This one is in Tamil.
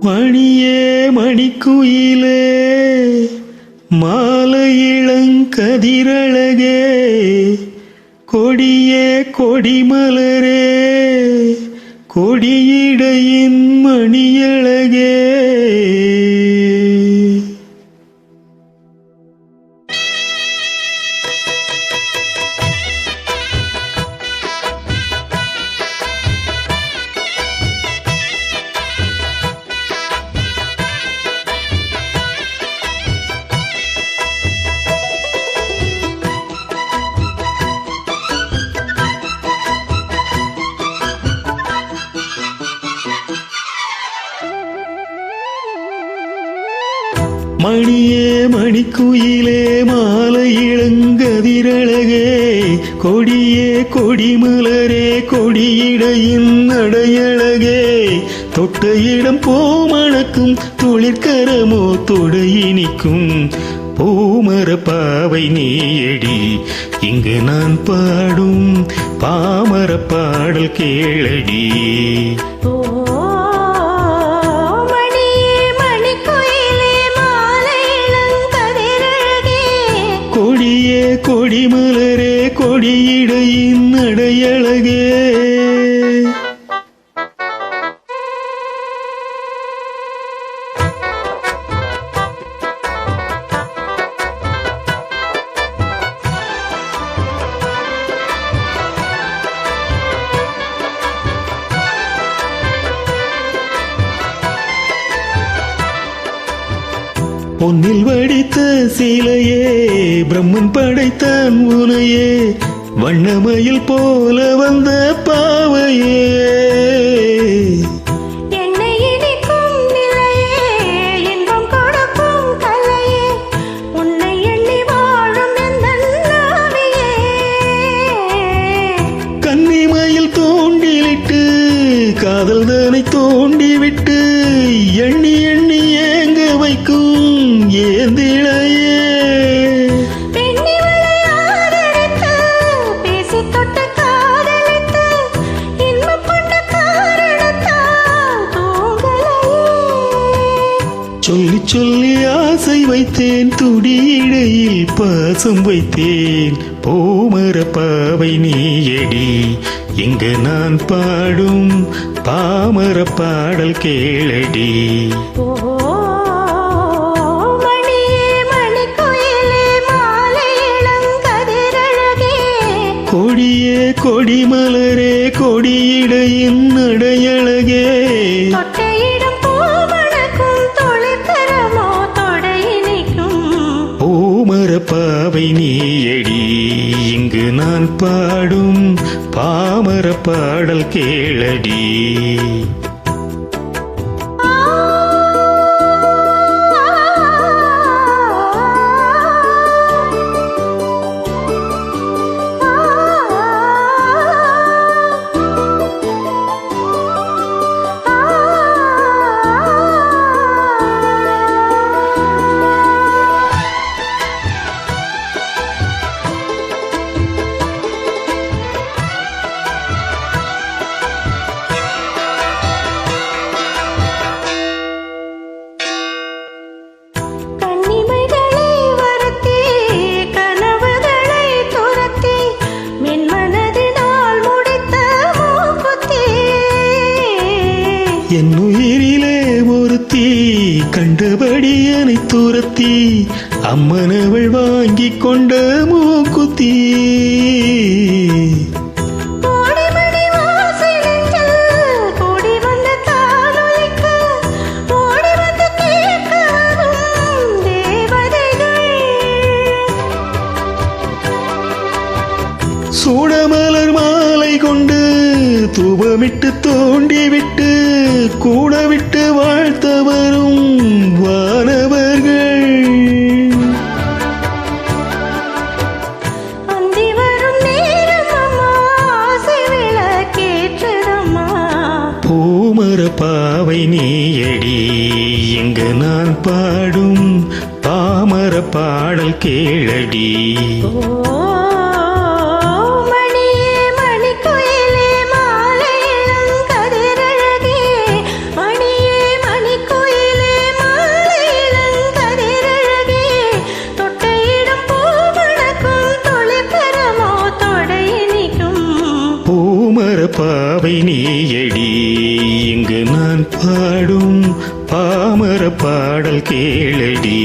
மணியே மணிக்குயிலே மாலை இளங்கதிரழகே கொடியே கொடிமலரே கொடியிடையின் மணியழகே. மணியே மணிக்குயிலே மாலை இளங்கதிரழகே கொடியே கொடிமலரே கொடியிடையின் நடையழகே தொட்ட இடம் போமணக்கும் தொழிற்கரமோ தொடையினிக்கும் பூமர பாவை நீயடி இங்கு நான் பாடும் பாமர பாடல் கேளடி. கொடியே கொடிமலரே கொடியிடையின் நடையழகே. பொன்னில் வடித்த சீலையே பிரம்மன் படைத்தான் உனையே வண்ணமயில் போல வந்த பாவையே கன்னிமயில் தோண்டிலிட்டு காதல் தானை தோண்டிவிட்டு எண்ணி எண்ணி ஏங்க வைக்கும் ஏந்திழையே. சொல்லி சொல்லி ஆசை வைத்தேன் துடியிடையில் பாசம் வைத்தேன் பூமர பாவை நீயடி இங்கு நான் பாடும் பாமர பாடல் கேளடி. கொடியே கொடிமலரே கொடியிடையின் நடையழகே பூமர பாவை நீயடி இங்கு நான் பாடும் பாமர பாடல் கேளடி. என் உயிரிலே ஒருத்தி கண்டபடி என்னை துரத்தி அம்மனவள் வாங்கி கொண்ட மூக்குத்தி சூடமலர் மாலை கொண்டு தூபமிட்டு தோண்டிவிட்டு கூட விட்டு வாழ்த்த வரும் வானவர்கள் அந்தி வரும் நேரம் ஆசை விளக்கேற்றதம்மா. பூமர பாவை நீயடி இங்கு நான் பாடும் பாமர பாடல் கேளடி. மணியே மணிக்குயிலே மாலை இளங்கதிரழகே பாவை நீயடி இங்கு நான் பாடும் பாமர பாடல் கேளடி